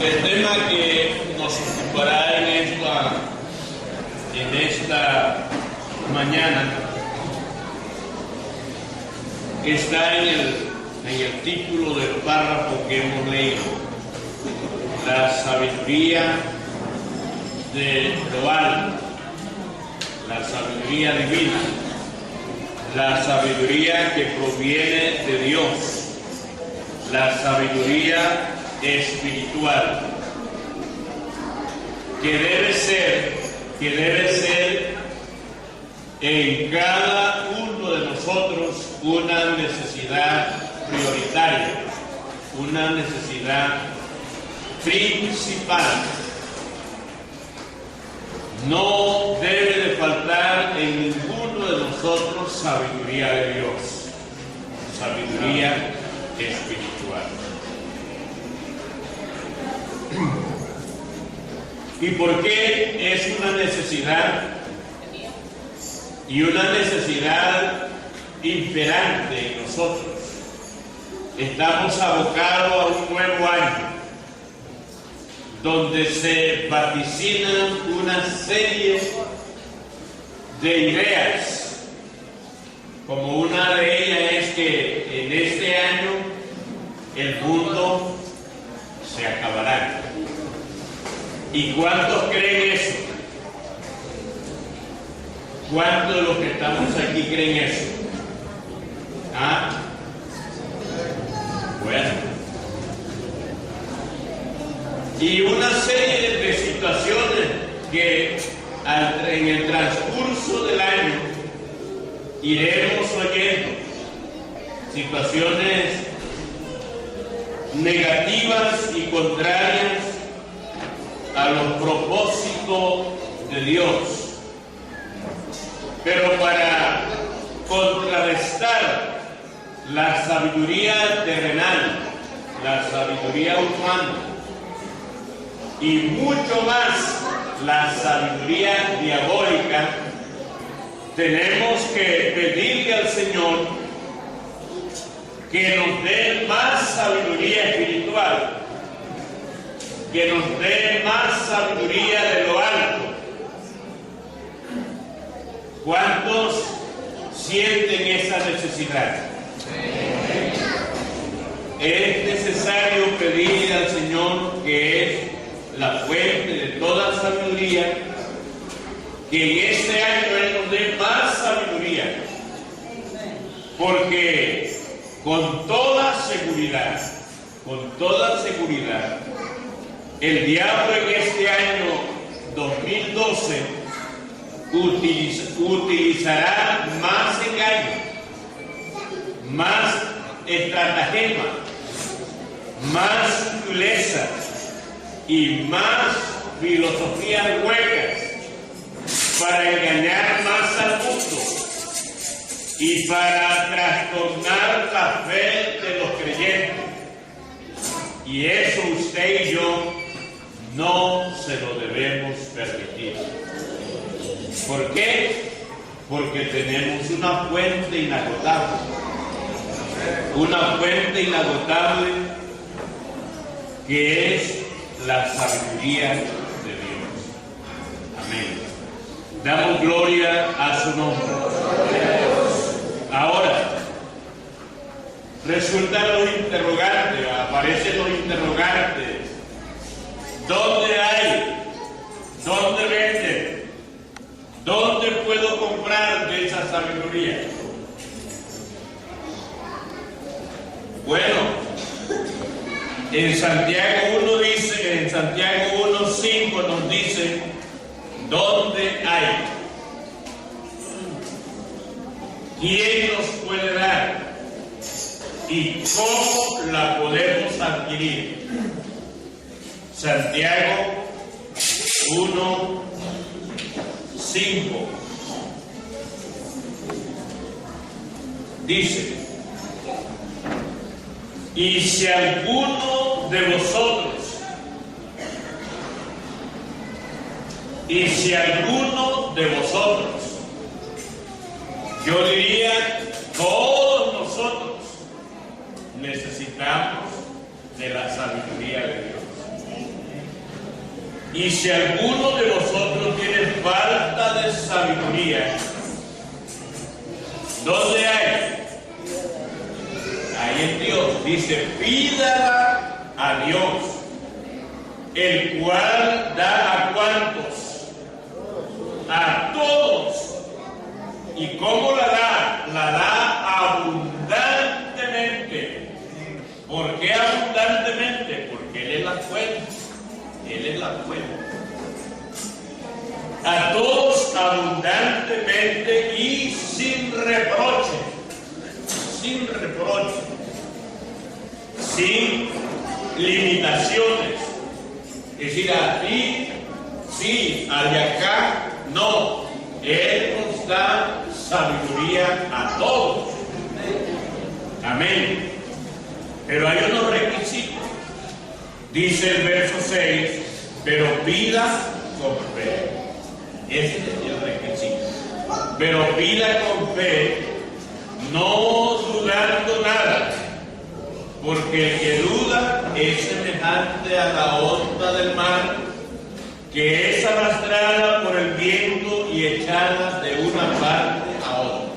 El tema que nos ocupará en esta mañana está en el título del párrafo que hemos leído: la sabiduría de lo alto, la sabiduría divina, la sabiduría que proviene de Dios, la sabiduría espiritual, que debe ser en cada uno de nosotros una necesidad prioritaria, una necesidad principal. No debe de faltar en ninguno de nosotros sabiduría de Dios, sabiduría espiritual. ¿Y por qué es una necesidad? Y una necesidad imperante en nosotros. Estamos abocados a un nuevo año, donde se vaticinan una serie de ideas, como una de ellas es que en este año el mundo se acabará. ¿Y cuántos creen eso? ¿Cuántos de los que estamos aquí creen eso? ¿Ah? Bueno. Y una serie de situaciones que en el transcurso del año iremos oyendo, situaciones negativas y contrarias a los propósitos de Dios. Pero para contrarrestar la sabiduría terrenal, la sabiduría humana y mucho más la sabiduría diabólica, tenemos que pedirle al Señor que nos dé más sabiduría espiritual, que nos dé más sabiduría de lo alto. ¿Cuántos sienten esa necesidad? Es necesario pedir al Señor, que es la fuente de toda sabiduría, que en este año Él nos dé más sabiduría, porque con toda seguridad, el diablo en este año 2012 utilizará más engaño, más estratagema, más sutileza y más filosofías huecas para engañar más al mundo y para trastornar la fe de los creyentes. Y eso usted y yo no se lo debemos permitir. ¿Por qué? Porque tenemos una fuente inagotable. Una fuente inagotable que es la sabiduría de Dios. Amén. Damos gloria a su nombre. Ahora, resultan los interrogantes, aparecen los interrogantes. ¿Dónde hay? ¿Dónde venden? ¿Dónde puedo comprar de esa sabiduría? Bueno, en Santiago 1 dice, en Santiago 1:5 nos dice ¿dónde hay? ¿Quién nos puede dar? ¿Y cómo la podemos adquirir? Santiago 1:5 dice: y si alguno de vosotros, yo diría todos nosotros, necesitamos de la sabiduría de Dios. Y si alguno de vosotros tiene falta de sabiduría, ¿dónde hay? Ahí en Dios. Dice, pídala a Dios, el cual da a ¿cuántos? A todos. ¿Y cómo la da? La da abundantemente. ¿Por qué abundantemente? Porque Él es la fuente. Él es la fuente. A todos abundantemente y sin reproche. Sin reproche. Sin limitaciones. Es decir, a ti sí, al de acá no. Él nos da sabiduría a todos. Amén. Pero hay unos requisitos. Dice el verso 6, pero pida con fe. Ese es el requisito. Pero pida con fe, no dudando nada, porque el que duda es semejante a la onda del mar, que es arrastrada por el viento y echada de una parte a otra.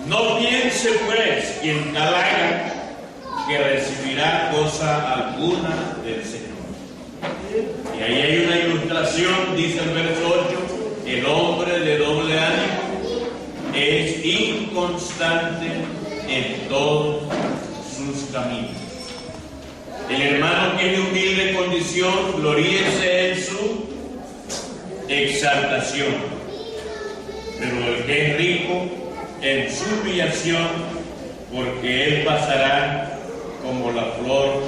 No piense pues quien tal haga que recibirá cosa alguna del Señor. Y ahí hay una ilustración, dice el verso 8, el hombre de doble ánimo es inconstante en todos sus caminos. El hermano que en humilde condición gloríese en su exaltación, pero el que es rico en su humillación, porque él pasará como la flor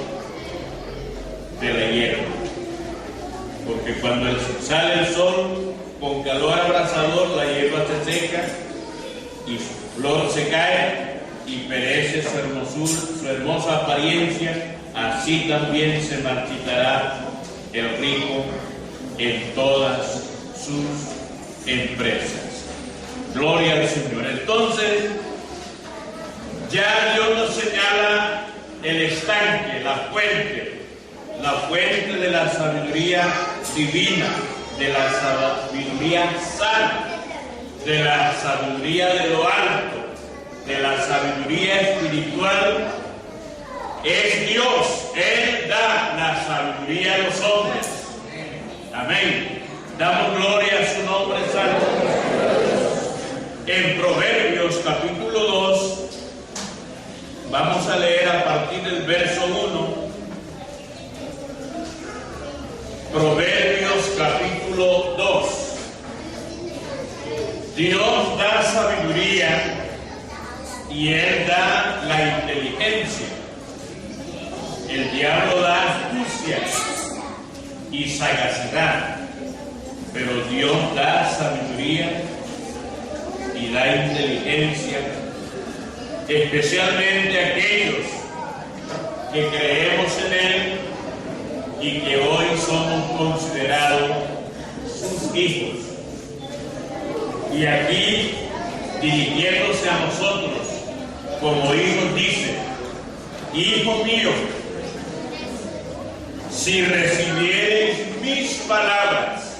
de la hierba. Porque cuando sale el sol con calor abrasador, la hierba se seca y su flor se cae y perece su hermosura, su hermosa apariencia. Así también se marchitará el rico en todas sus empresas. Gloria al Señor. Entonces, ya Dios nos señala el estanque, la fuente de la sabiduría divina, de la sabiduría sana, de la sabiduría de lo alto, de la sabiduría espiritual. Es Dios, Él da la sabiduría a los hombres. Amén. Damos gloria a su nombre santo. En Proverbios capítulo 2, vamos a leer a partir del verso 1. Proverbios capítulo 2. Dios da sabiduría y Él da la inteligencia. El diablo da astucia y sagacidad, pero Dios da sabiduría y da inteligencia, especialmente a aquellos que creemos en Él y que hoy somos considerados sus hijos. Y aquí, dirigiéndose a nosotros como hijos, dice: Hijo mío, si recibiereis mis palabras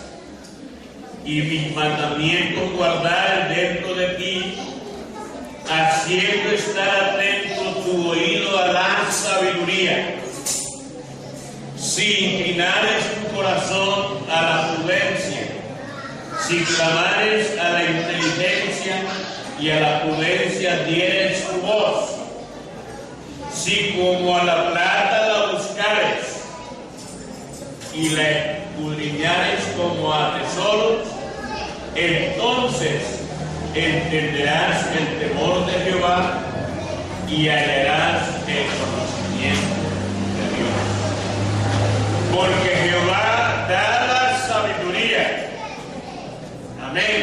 y mis mandamientos guardares dentro de ti, haciendo estar atento tu oído a la sabiduría, si inclinares tu corazón a la prudencia, si clamares a la inteligencia y a la prudencia dieres tu voz, si como a la plata la buscares y la escudriñares como a tesoros, entonces entenderás el temor de Jehová y hallarás el conocimiento de Dios. Porque Jehová da la sabiduría. Amén.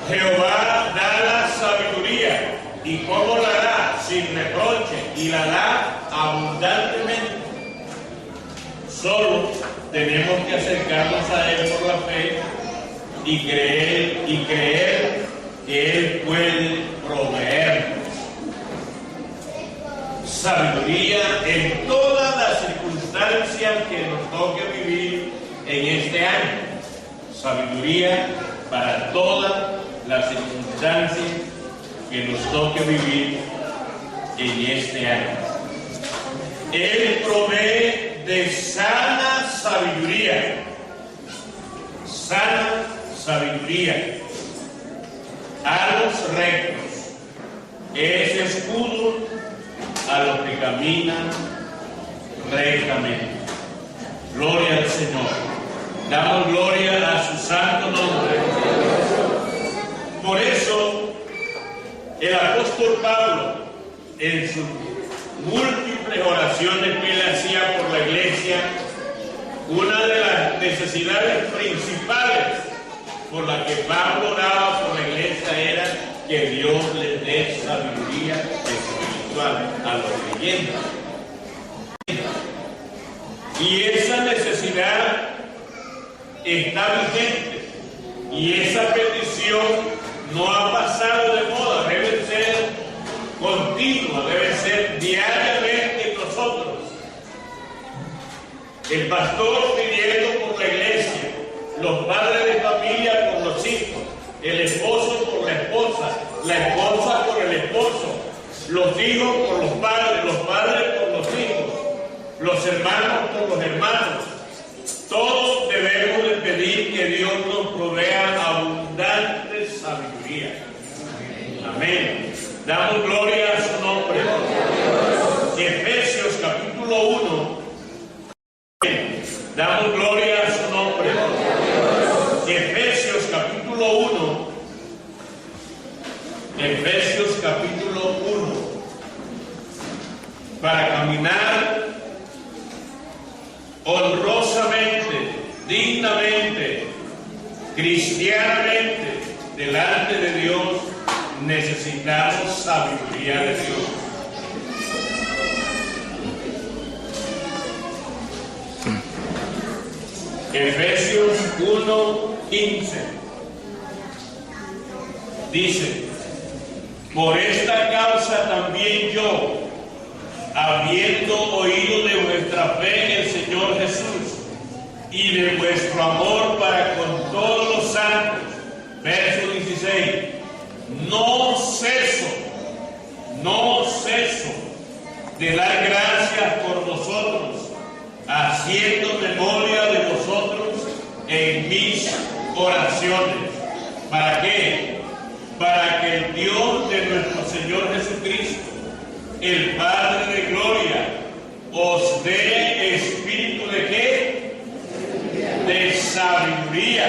Jehová da la sabiduría. ¿Y cómo la da? Sin reproche. Y la da abundantemente. Solo tenemos que acercarnos a Él por la fe y creer que Él puede proveernos sabiduría en todas las circunstancias. circunstancias que nos toque vivir en este año. Sabiduría para todas las circunstancias que nos toque vivir en este año. Él provee de sana sabiduría. Sana sabiduría a los rectos. Es escudo a los que caminan rectamente. Gloria al Señor. Damos gloria a su santo nombre. Por eso, el apóstol Pablo, en sus múltiples oraciones que él hacía por la iglesia, una de las necesidades principales por la que Pablo oraba por la iglesia era que Dios les dé sabiduría espiritual a los creyentes. Y esa necesidad está vigente, y esa petición no ha pasado de moda, debe ser continua, debe ser diariamente nosotros. El pastor pidiendo por la iglesia, los padres de familia por los hijos, el esposo por la esposa por el esposo, los hijos por los padres por los hijos, los hermanos por los hermanos. Todos debemos de pedir que Dios nos provea abundante sabiduría. Amén. Damos gloria a su nombre. Efesios capítulo 1. Damos gloria a su nombre. Efesios capítulo 1. Efesios capítulo 1. Para caminar honrosamente, dignamente, cristianamente, delante de Dios, necesitamos sabiduría de Dios. Efesios 1:15 dice: por esta causa también yo, habiendo oído de vuestra fe en el Señor Jesús y de vuestro amor para con todos los santos, verso 16, no ceso de dar gracias por vosotros, haciendo memoria de vosotros en mis oraciones. ¿Para qué? Para que el Dios de nuestro Señor Jesucristo, el Padre de gloria, os dé espíritu de ¿qué? De sabiduría.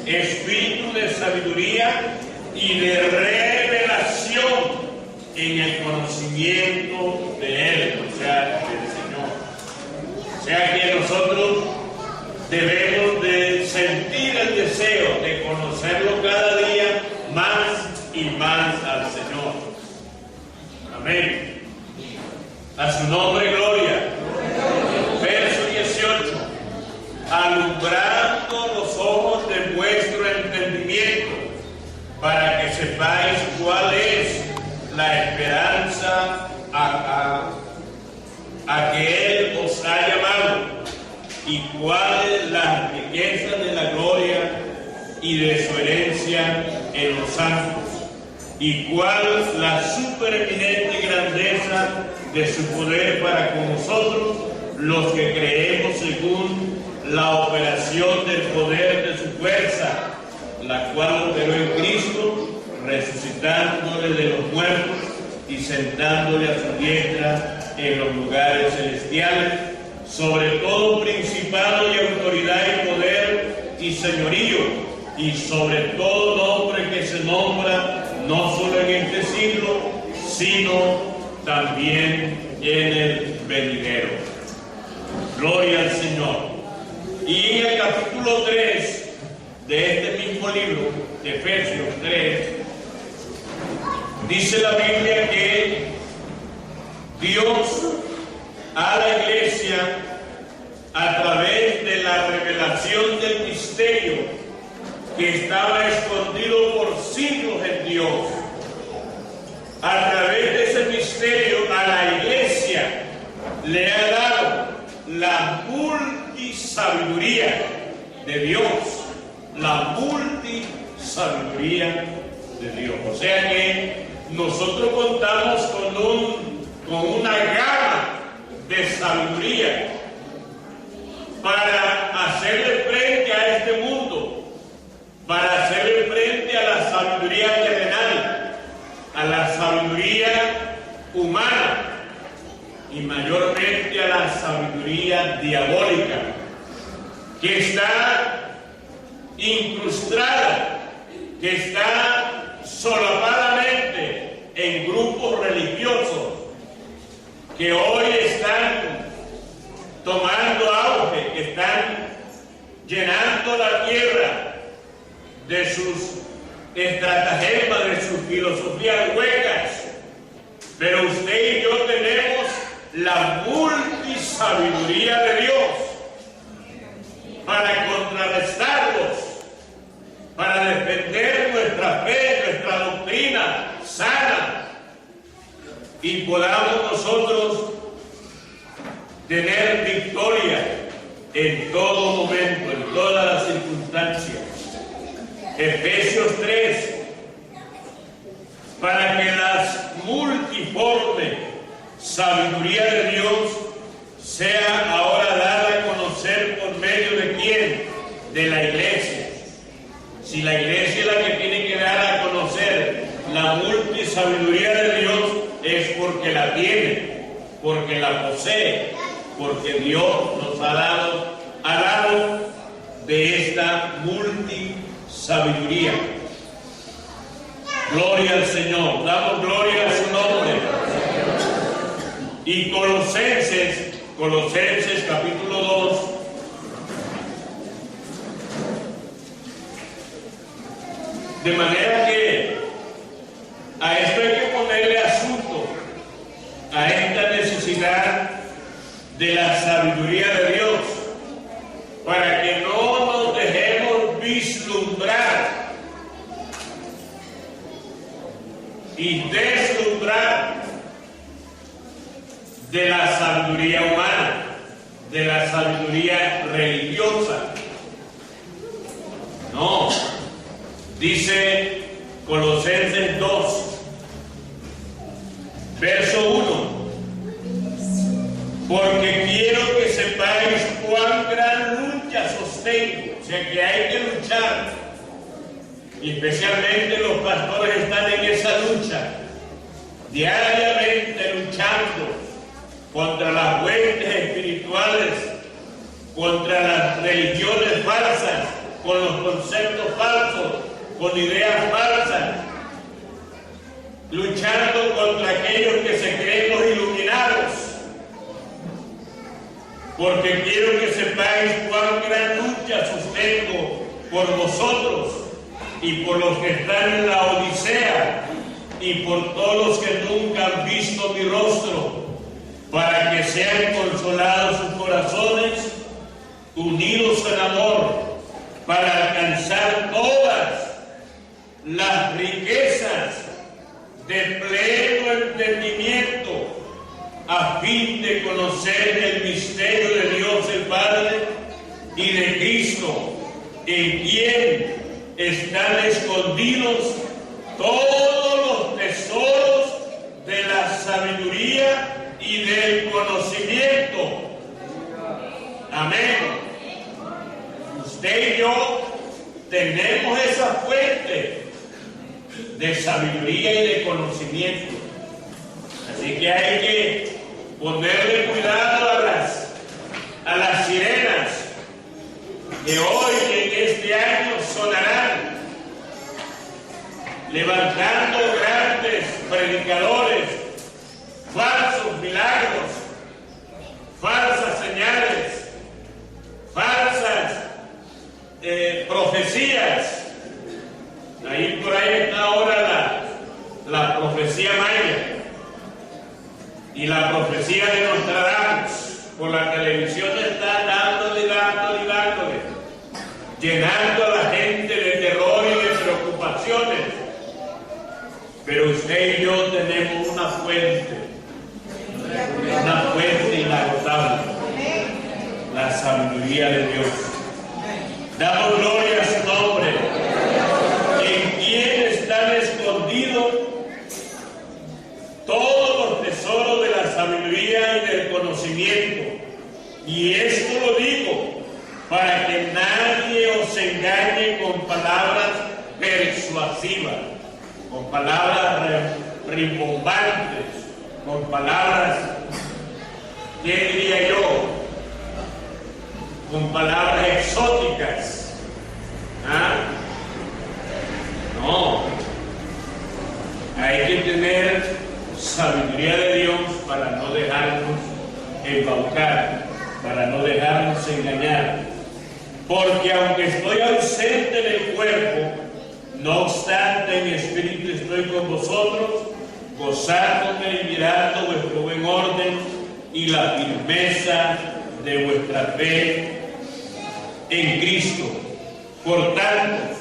Espíritu de sabiduría y de revelación en el conocimiento de Él, o sea, del Señor. O sea que nosotros debemos de sentir el deseo de conocerlo cada día más y más al Señor. Amén. A su nombre, gloria. Verso 18. Alumbrando los ojos de vuestro entendimiento, para que sepáis cuál es la esperanza a que Él os ha llamado, y cuáles las riquezas de la gloria y de su herencia en los santos, y cuál la supereminente grandeza de su poder para con nosotros, los que creemos según la operación del poder de su fuerza, la cual operó en Cristo, resucitándole de los muertos y sentándole a su diestra en los lugares celestiales, sobre todo principado y autoridad y poder y señorío, y sobre todo nombre que se nombra no solo en este siglo, sino también en el venidero. Gloria al Señor. Y en el capítulo 3 de este mismo libro, de Efesios 3, dice la Biblia que Dios a la iglesia, a través de la revelación del misterio que estaba escondido por siglos en Dios, a través de ese misterio a la iglesia le ha dado multisabiduría de Dios. La multisabiduría de Dios. O sea que nosotros contamos con una gama de sabiduría para hacerle frente a este mundo, para hacerle frente a la sabiduría terrenal, a la sabiduría humana y mayormente a la sabiduría diabólica, que está incrustada, que está solapadamente en grupos religiosos que hoy están tomando auge, que están llenando la tierra de sus estratagemas, de sus filosofías huecas. Pero usted y yo tenemos la multisabiduría de Dios para contrarrestarlos, para defender nuestra fe, nuestra doctrina sana, y podamos nosotros tener victoria en todo momento, en todas las circunstancias. Efesios 3, para que la multiforme sabiduría de Dios sea ahora dada a conocer por medio de quién, de la iglesia. Si la iglesia es la que tiene que dar a conocer la multisabiduría de Dios, es porque la tiene, porque la posee, porque Dios nos ha dado de esta multisabiduría. Gloria al Señor, damos gloria a su nombre. Y Colosenses capítulo 2, de manera que a esto hay que ponerle asunto, a esta necesidad de la sabiduría de Dios, para que no nos dejemos vislumbrar y deslumbrar de la sabiduría humana, de la sabiduría religiosa. No, dice Colosenses 2, verso 1, porque quiero que sepáis cuán gran lucha sostengo. O sea que hay que luchar, y especialmente los pastores están en esa lucha, diariamente luchando contra las huestes espirituales, contra las religiones falsas, con los conceptos falsos, con ideas falsas, luchando contra aquellos que se creen los iluminados, porque quiero que sepáis cuán gran lucha sostengo por vosotros y por los que están en la Odisea y por todos los que nunca han visto mi rostro, para que sean consolados sus corazones, unidos en amor, para alcanzar todas las riquezas de pleno entendimiento, a fin de conocer el misterio de Dios el Padre y de Cristo, en quien están escondidos todos los tesoros de la sabiduría y del conocimiento. Amén. Usted y yo tenemos esa fuente de sabiduría y de conocimiento. Así que hay que ponerle cuidado a las sirenas que hoy en este año sonarán, levantando grandes predicadores, falsos milagros, falsas señales, falsas profecías. Ahí por ahí está ahora la profecía maya y la profecía de Nostradamus. Por la televisión está dándole, llenando a la gente de terror y de preocupaciones. Pero usted y yo tenemos una fuente inagotable, la sabiduría sabiduría de Dios. Damos gloria a su nombre, en quien están escondidos todos los tesoros de la sabiduría y del conocimiento. Y esto lo digo para que nadie os engañe con palabras persuasivas, con palabras rimbombantes, con palabras, ¿qué diría yo? Con palabras exóticas. ¿Ah? No. Hay que tener sabiduría de Dios para no dejarnos embaucar, para no dejarnos engañar. Porque aunque estoy ausente en el cuerpo, no obstante en espíritu estoy con vosotros, gozándome y mirando vuestro buen orden y la firmeza de vuestra fe en Cristo. Por tanto,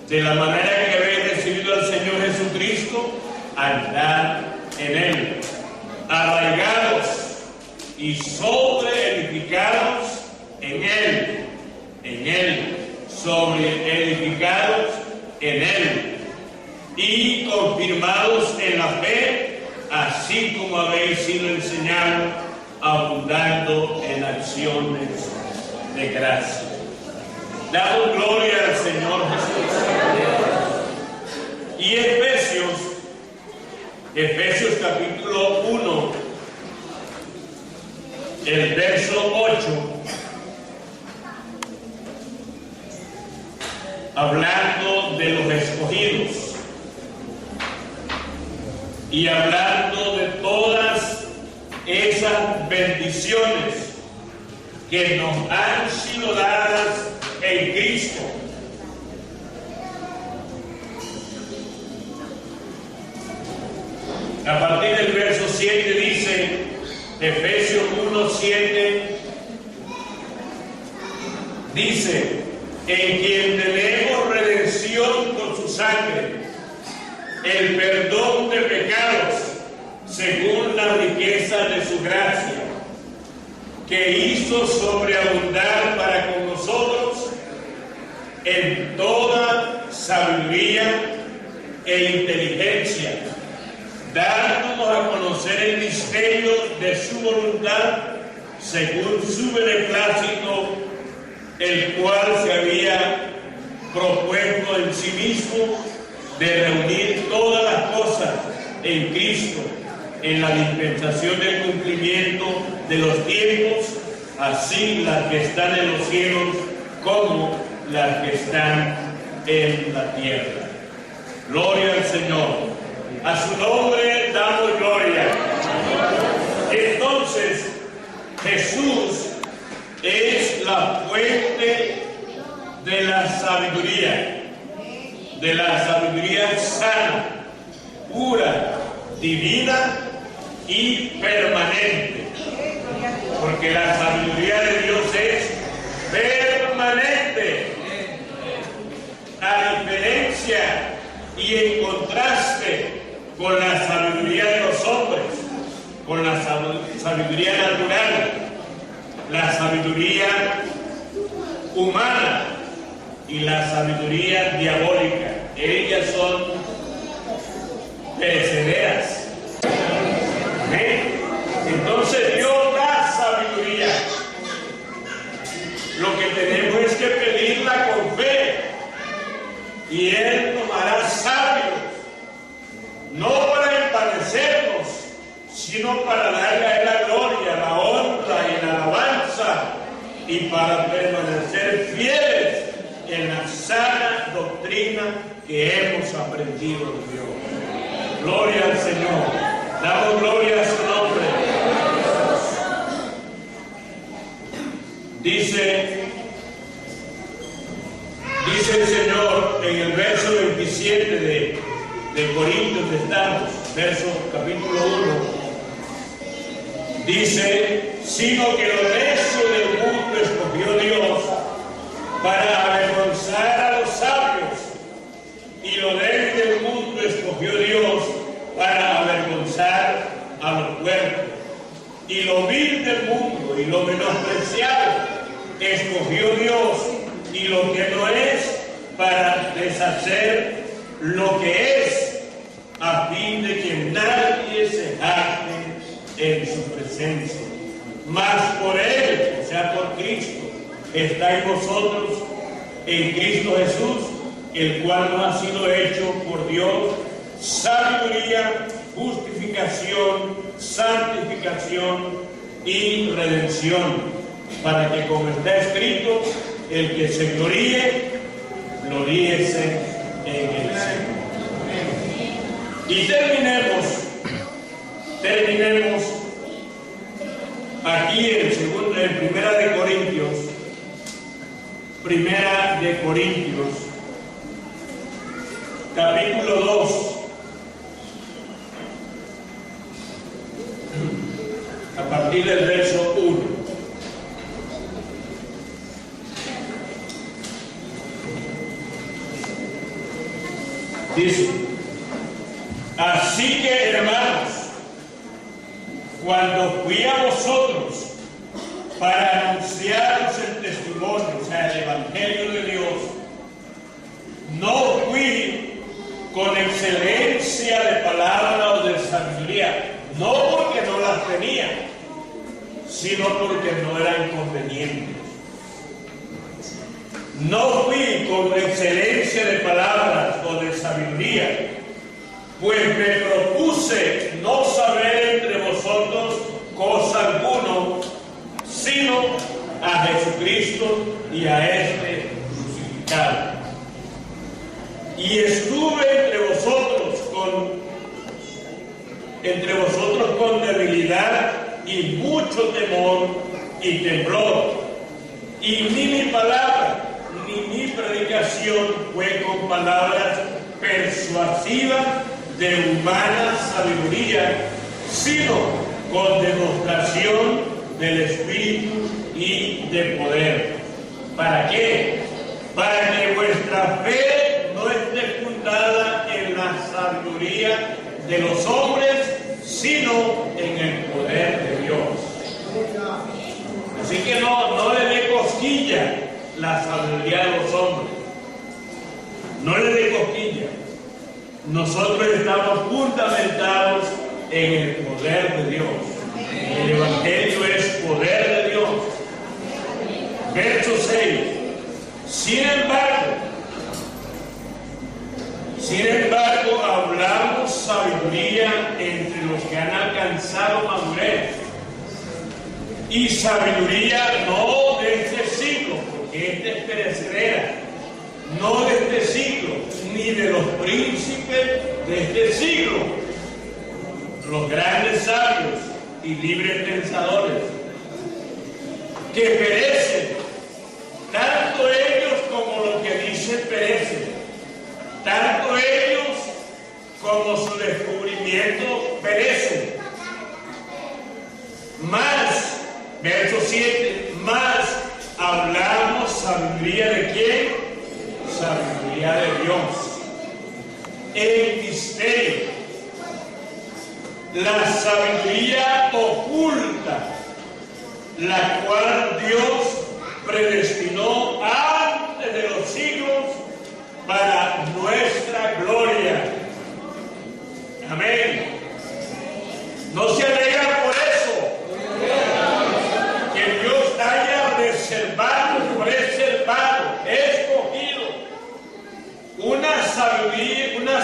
de la manera que habéis recibido al Señor Jesucristo, andad en Él, arraigados y sobreedificados en Él, sobreedificados en Él, y confirmados en la fe, así como habéis sido enseñados, abundando en acciones de gracia. Damos gloria al Señor Jesús. Y Efesios capítulo 1, el verso 8, hablando de los escogidos y hablando de todas esas bendiciones que nos han sido dadas en Cristo. A partir del verso 7 dice, Efesios 1:7, dice, en quien tenemos redención con su sangre, el perdón de pecados, según la riqueza de su gracia, que hizo sobreabundar para con nosotros en toda sabiduría e inteligencia, dándonos a conocer el misterio de su voluntad, según su beneplácito, el cual se había propuesto en sí mismo de reunir todas las cosas en Cristo, en la dispensación del cumplimiento de los tiempos, así las que están en los cielos como las que están en la tierra. Gloria al Señor. A su nombre damos gloria. Entonces, Jesús es la fuente de la sabiduría sana, pura, divina y permanente. Porque la sabiduría de Dios es permanente. A diferencia y en contraste con la sabiduría de los hombres, con la sabiduría natural, la sabiduría humana y la sabiduría diabólica. Ellas son perecederas. ¿Ven? Entonces Dios da sabiduría. Lo que tenemos es que pedirla con fe, y Él nos hará sabios, no para empadecernos, sino para darle a Él la gloria, la honra y la alabanza, y para permanecer fieles en la sana doctrina que hemos aprendido de Dios. Gloria al Señor. Damos gloria a su nombre. Dice el Señor en el verso 27 de Corintios que estamos, verso capítulo 1, dice, sino que lo necio del mundo escogió Dios para avergonzar a los sabios, y lo débil del mundo escogió Dios para avergonzar a los fuertes, y lo vil del mundo y lo menospreciado escogió Dios y lo que no es para deshacer lo que es, a fin de que nadie se jacte en su presencia. Mas por Él, o sea por Cristo, estáis vosotros en Cristo Jesús, el cual nos ha sido hecho por Dios sabiduría, justificación, santificación y redención, para que, como está escrito, el que se gloríe, gloríese en el Señor. Y terminemos aquí en Primera de Corintios, capítulo 2, a partir del verso 1. Dice: así que, hermanos, cuando fui a vosotros para anunciaros el testimonio, o sea, el Evangelio de Dios, no fui con excelencia de palabra o de sabiduría, no porque no las tenía, sino porque no eran convenientes. No fui con excelencia de palabras o de sabiduría, pues me propuse no saber entre vosotros cosa alguna, sino a Jesucristo y a este crucificado. Y estuve entre vosotros con debilidad y mucho temor y temblor. Y ni mi palabra ni mi predicación fue con palabras persuasivas de humana sabiduría, sino con demostración del Espíritu y de poder. ¿Para qué? Para que vuestra fe no esté fundada en la sabiduría de los hombres, sino en el poder de Dios. Así que no le dé cosquilla la sabiduría de los hombres. No le dé cosquilla. Nosotros estamos fundamentados en el poder de Dios. El Evangelio es poder de Dios. Verso 6. Sin embargo, hablamos sabiduría entre los que han alcanzado madurez. Y sabiduría no de este siglo, porque este es perecedera, no de este siglo, ni de los príncipes de este siglo, los grandes sabios y libres pensadores, que perecen, tanto ellos como los que dicen perecen, tanto ellos como su descubrimiento perecen. Más, verso 7, más hablamos sabiduría de quién? Sabiduría de Dios. El misterio, la sabiduría oculta, la cual Dios predestinó antes de los siglos para nuestra gloria. Amén. ¿No se alegra por eso? Que Dios haya reservado, escogido una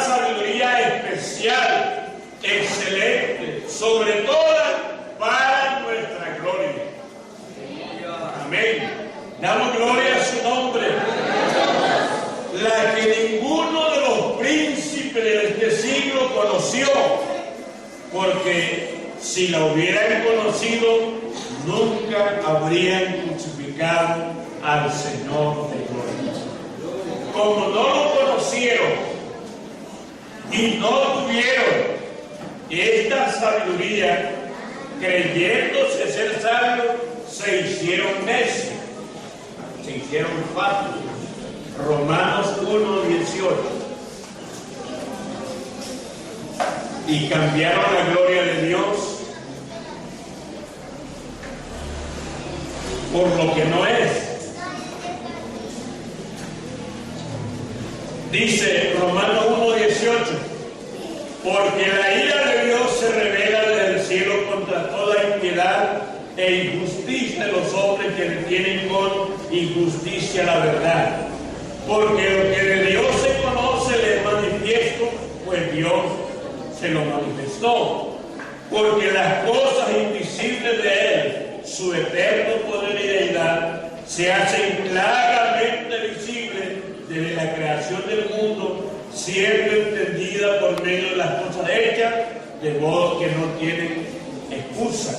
sabiduría especial, excelente, sobre toda para nuestra gloria. Amén. Damos gloria a su nombre. La que ninguno de los príncipes de este siglo conoció, porque si la hubieran conocido, nunca habrían crucificado al Señor de gloria. Como no lo conocieron y no tuvieron esta sabiduría, creyéndose ser sabios, se hicieron necios, se hicieron fatuos. Romanos 1:18. Y cambiaron la gloria de Dios por lo que no es, Dice Romanos 1:18, porque la ira de Dios se revela desde el cielo contra toda impiedad e injusticia de los hombres que detienen con injusticia la verdad. Porque lo que de Dios se conoce le es manifiesto, pues Dios se lo manifestó. Porque las cosas invisibles de Él, su eterno poder y deidad, se hacen claramente visibles desde la creación del mundo, siendo entendida por medio de las cosas hechas, de modo que no tienen excusa.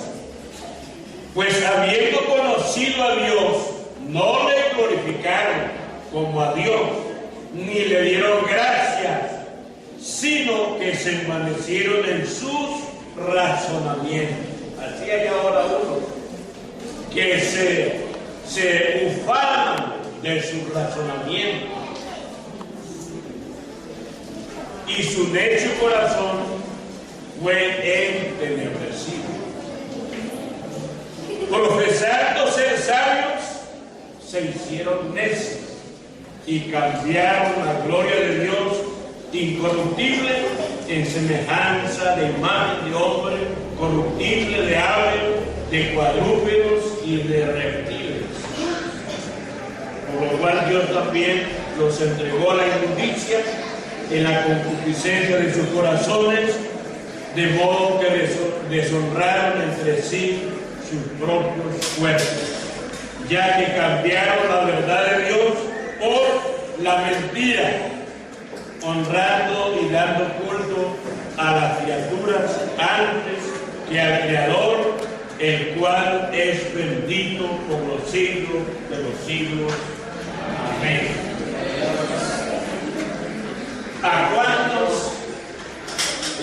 Pues habiendo conocido a Dios, no le glorificaron como a Dios, ni le dieron gracias, sino que se envanecieron en sus razonamientos. Así hay ahora uno que se ufanan de su razonamiento, y su necio corazón fue entenebrecido. Profesando ser sabios, se hicieron necios y cambiaron la gloria de Dios incorruptible en semejanza de imagen de hombre, corruptible, de aves, de cuadrúpedos y de reptiles. Por lo cual Dios también los entregó a la inmundicia en la concupiscencia de sus corazones, de modo que deshonraron entre sí sus propios cuerpos, ya que cambiaron la verdad de Dios por la mentira, honrando y dando culto a las criaturas antes que al Creador, el cual es bendito por los siglos de los siglos. Amén. ¿A cuántos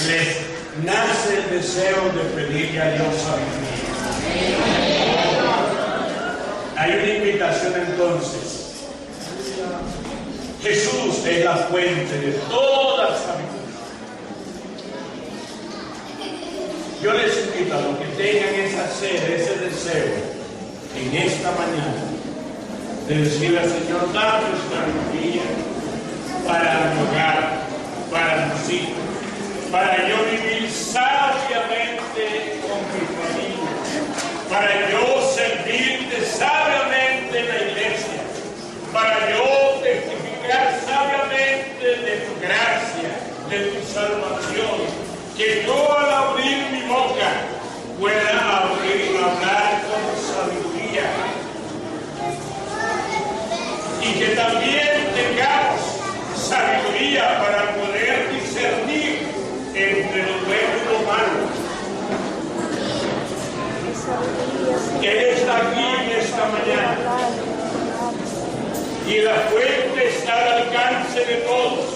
les nace el deseo de pedirle a Dios sabiduría? Hay una invitación entonces. Jesús es la fuente de toda sabiduría. Yo les invito a los que tengan esa sed, ese deseo, en esta mañana, de decirle al Señor, dame sabiduría para mi hogar, para mis hijos, para yo vivir sabiamente con mi familia, para yo servirte sabiamente en la iglesia, para yo testificar sabiamente de tu gracia, de tu salvación, que yo al abrir mi boca pueda hablar con sabiduría, y que también tengamos sabiduría para poder discernir entre lo bueno y lo malo. Él está aquí en esta mañana y la fuente está al alcance de todos.